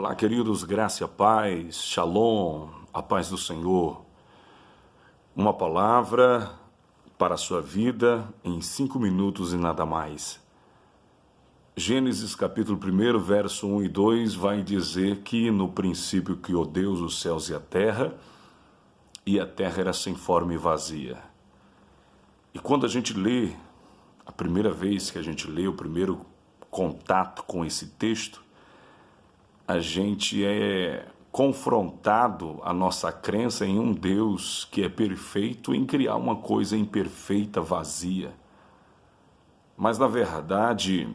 Olá, queridos, graça e a paz, shalom, a paz do Senhor. Uma palavra para a sua vida em 5 minutos e nada mais. Gênesis capítulo 1, verso 1 e 2 vai dizer que no princípio criou Deus os céus e a terra era sem forma e vazia. E quando a gente lê, a primeira vez que a gente lê, o primeiro contato com esse texto, a gente é confrontado a nossa crença em um Deus que é perfeito em criar uma coisa imperfeita, vazia. Mas, na verdade,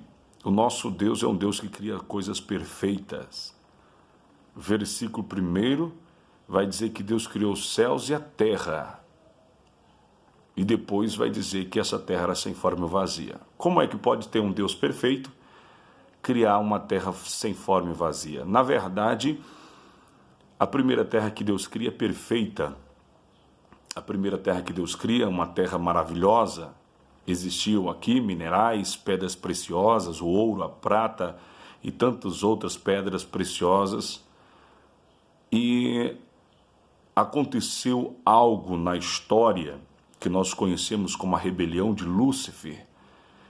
o nosso Deus é um Deus que cria coisas perfeitas. Versículo 1 vai dizer que Deus criou os céus e a terra. E depois vai dizer que essa terra era sem forma e vazia. Como é que pode ter um Deus perfeito criar uma terra sem forma e vazia? Na verdade, a primeira terra que Deus cria é perfeita. A primeira terra que Deus cria é uma terra maravilhosa. Existiam aqui minerais, pedras preciosas, o ouro, a prata e tantas outras pedras preciosas. E aconteceu algo na história que nós conhecemos como a rebelião de Lúcifer.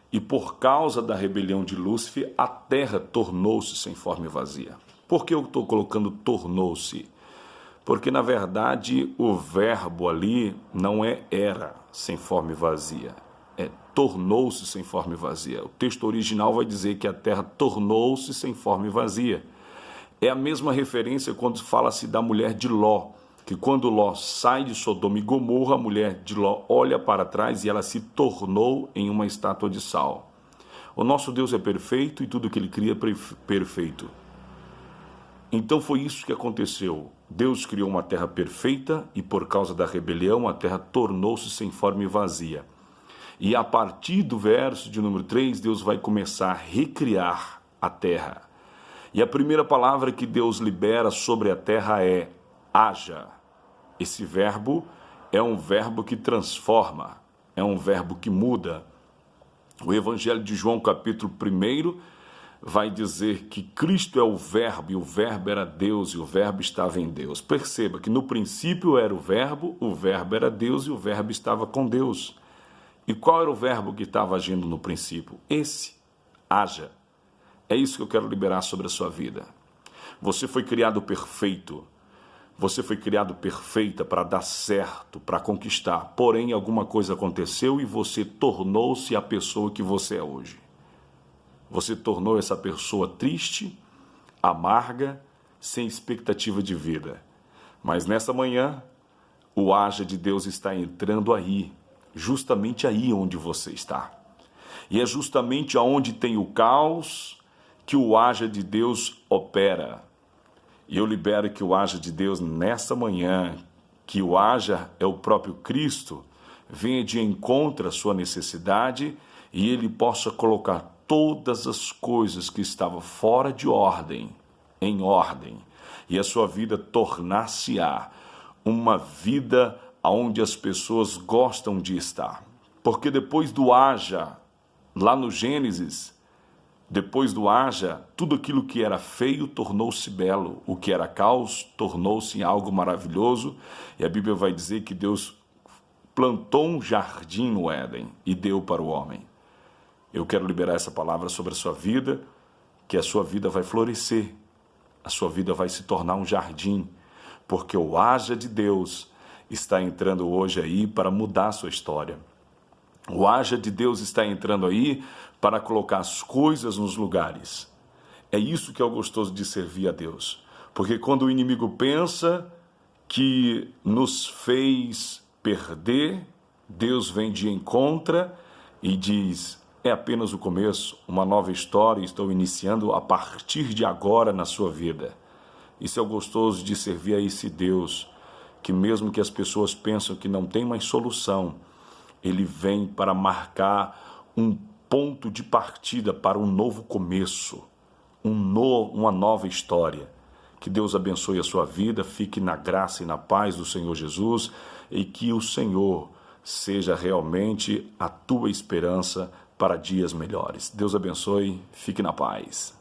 E por causa da rebelião de Lúcifer, a terra tornou-se sem forma e vazia. Por que eu estou colocando tornou-se? Porque, na verdade, o verbo ali não é era sem forma e vazia. É tornou-se sem forma e vazia. O texto original vai dizer que a terra tornou-se sem forma e vazia. É a mesma referência quando fala-se da mulher de Ló, que quando Ló sai de Sodoma e Gomorra, a mulher de Ló olha para trás e ela se tornou em uma estátua de sal. O nosso Deus é perfeito e tudo que ele cria é perfeito. Então foi isso que aconteceu. Deus criou uma terra perfeita e por causa da rebelião a terra tornou-se sem forma e vazia. E a partir do verso de número 3, Deus vai começar a recriar a terra. E a primeira palavra que Deus libera sobre a terra é haja. Esse verbo é um verbo que transforma, é um verbo que muda. O Evangelho de João, capítulo 1, vai dizer que Cristo é o verbo, e o verbo era Deus, e o verbo estava em Deus. Perceba que no princípio era o verbo era Deus, e o verbo estava com Deus. E qual era o verbo que estava agindo no princípio? Esse, haja. É isso que eu quero liberar sobre a sua vida. Você foi criado perfeito. Você foi criado perfeita para dar certo, para conquistar. Porém, alguma coisa aconteceu e você tornou-se a pessoa que você é hoje. Você tornou essa pessoa triste, amarga, sem expectativa de vida. Mas nessa manhã, o haja de Deus está entrando aí, justamente aí onde você está. E é justamente aonde tem o caos que o haja de Deus opera. E eu libero que o haja de Deus nessa manhã, que o haja é o próprio Cristo, venha de encontro à sua necessidade e ele possa colocar todas as coisas que estavam fora de ordem, em ordem, e a sua vida tornar-se-á uma vida onde as pessoas gostam de estar. Porque depois do haja, lá no Gênesis, depois do haja, tudo aquilo que era feio tornou-se belo, o que era caos tornou-se algo maravilhoso, e a Bíblia vai dizer que Deus plantou um jardim no Éden e deu para o homem. Eu quero liberar essa palavra sobre a sua vida, que a sua vida vai florescer, a sua vida vai se tornar um jardim, porque o haja de Deus está entrando hoje aí para mudar a sua história. O haja de Deus está entrando aí para colocar as coisas nos lugares. É isso que é o gostoso de servir a Deus. Porque quando o inimigo pensa que nos fez perder, Deus vem de encontro e diz: é apenas o começo, uma nova história estou iniciando a partir de agora na sua vida. Isso é o gostoso de servir a esse Deus, que mesmo que as pessoas pensam que não tem mais solução, ele vem para marcar um ponto de partida para um novo começo, uma nova história. Que Deus abençoe a sua vida, fique na graça e na paz do Senhor Jesus e que o Senhor seja realmente a tua esperança para dias melhores. Deus abençoe, fique na paz.